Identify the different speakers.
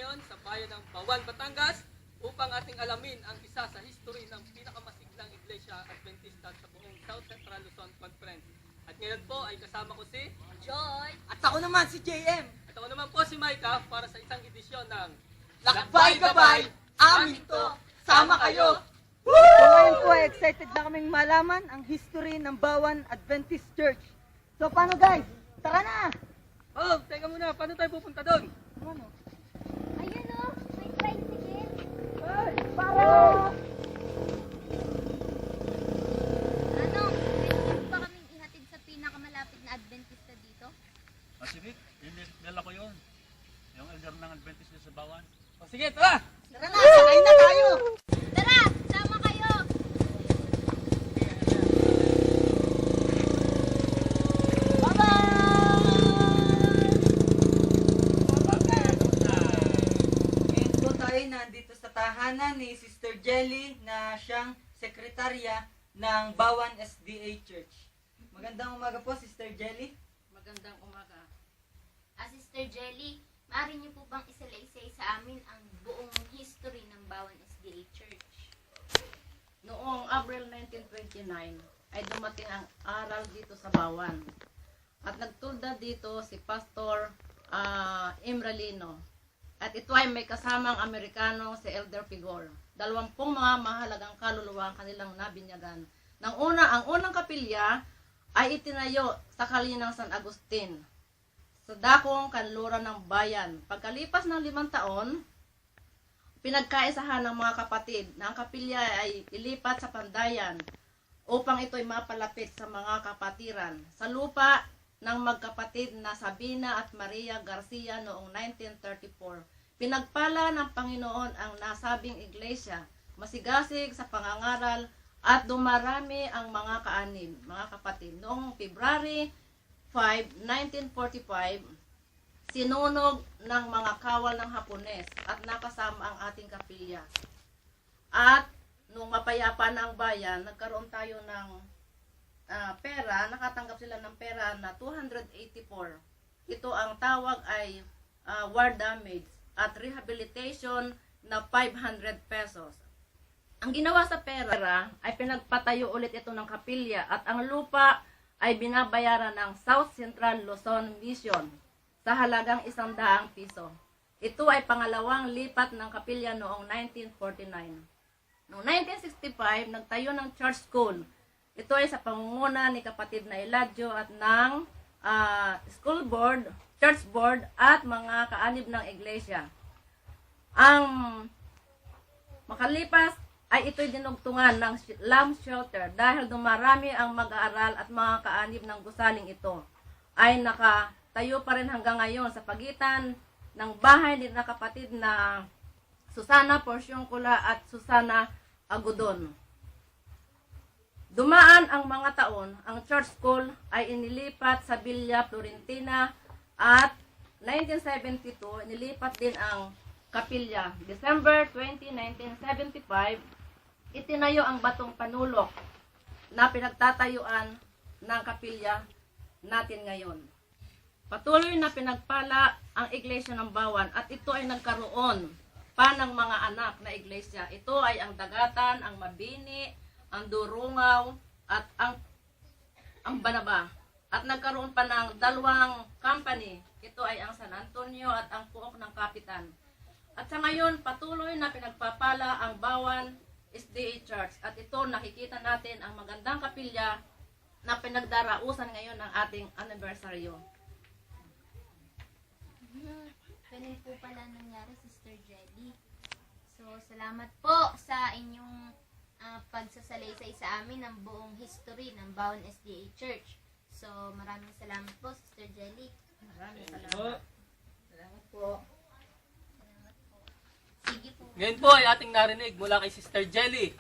Speaker 1: ngayon sa bayan ng Bawan, Batangas upang ating alamin ang isa sa history ng pinakamasiglang Iglesia Adventista sa buong South Central Luzon Conference. At ngayon po ay kasama ko si
Speaker 2: Joy!
Speaker 3: At ako naman si JM.
Speaker 1: at ako naman po si Micah para sa isang edisyon ng
Speaker 3: Lakbay Gabay, amin to. Sama kayo.
Speaker 4: So ngayon po ay excited na kaming malaman ang history ng Bawan Adventist Church. So paano guys? Tara na!
Speaker 1: Oh, teka muna, paano tayo pupunta doon?
Speaker 4: Ano?
Speaker 2: Ayun o, may tricycle.
Speaker 4: Ay, para!
Speaker 2: Ano, pwede ba kaming ihatid sa pinakamalapit na Adventista dito?
Speaker 5: Sige, nila ko yun. Yung elder ng Adventist sa Bawan.
Speaker 1: Oh, sige, tara!
Speaker 4: Tara na, sakay na tayo!
Speaker 2: Tara, sama kayo!
Speaker 3: Ngayon po tayo nandito sa tahanan ni Sister Jelly na siyang sekretarya ng Bawan SDA Church. Magandang umaga po, Sister Jelly.
Speaker 6: Magandang umaga.
Speaker 2: Sister Jelly, maaari niyo po bang isalaysay sa amin ang buong history ng Bawan SDA Church?
Speaker 6: Noong April 1929 ay dumating ang aral dito sa Bawan. At nagtulda dito si Pastor Imralino. At ito ay may kasamang Amerikano si Elder Figor. 20 mga mahalagang kaluluwa ang kanilang nabinyagan. Ang unang kapilya ay itinayo sa kalinang San Agustin sa dakong kanluran ng bayan. Pagkalipas ng 5 taon, pinagkaisahan ng mga kapatid na ang kapilya ay ilipat sa Pandayan upang ito'y mapalapit sa mga kapatiran sa lupa ng magkapatid na Sabina at Maria Garcia noong 1934. Pinagpala ng Panginoon ang nasabing iglesia, masigasig sa pangangaral at dumarami ang mga kaanib, mga kapatid. Noong February 5, 1945, sinunog ng mga kawal ng Hapones at nakasama ang ating kapilya. At nung mapayapa na ang bayan, nagkaroon tayo ng pera, nakatanggap sila ng pera na 284. Ito ang tawag ay war damage at rehabilitation na 500 pesos. Ang ginawa sa pera ay pinagpatayo ulit ito ng kapilya at ang lupa ay binabayaran ng South Central Luzon Mission sa halagang 100 piso. Ito ay pangalawang lipat ng kapilya noong 1949. Noong 1965, nagtayo ng church school. Ito ay sa pangunguna ni kapatid na Eladio at ng school board, church board at mga kaanib ng iglesia. Ang makalipas ay ito'y dinugtungan ng lamb shelter dahil dumarami ang mag-aaral at mga kaanib ng gusaling ito ay nakatayo pa rin hanggang ngayon sa pagitan ng bahay ni na kapatid na Susana Porciuncula at Susana Agudon. Dumaan ang mga taon, ang church school ay inilipat sa Villa Florentina at 1972 inilipat din ang kapilya. December 20, 1975, itinayo ang batong panulok na pinagtatayuan ng kapilya natin ngayon. Patuloy na pinagpala ang iglesia ng Bawan at ito ay nagkaroon pa ng mga anak na iglesia. Ito ay ang Dagatan, ang Mabini, ang Durungaw at ang Banaba. At nagkaroon pa ng 2 company. Ito ay ang San Antonio at ang Puok ng Kapitan. At sa ngayon, patuloy na pinagpapala ang Bawan SDA Church. At ito, nakikita natin ang magandang kapilya na pinagdarausan ngayon ng ating anibersaryo.
Speaker 2: Ganun po pala nangyari, Sister Jelly. So, salamat po sa inyong pagsasalaysay sa amin ng buong history ng Bawan SDA Church. So, maraming salamat po, Sister Jelly.
Speaker 6: Maraming
Speaker 1: Oh,
Speaker 6: salamat. Salamat po.
Speaker 2: Salamat po. Sige po.
Speaker 1: ngayon po ay ating narinig mula kay Sister Jelly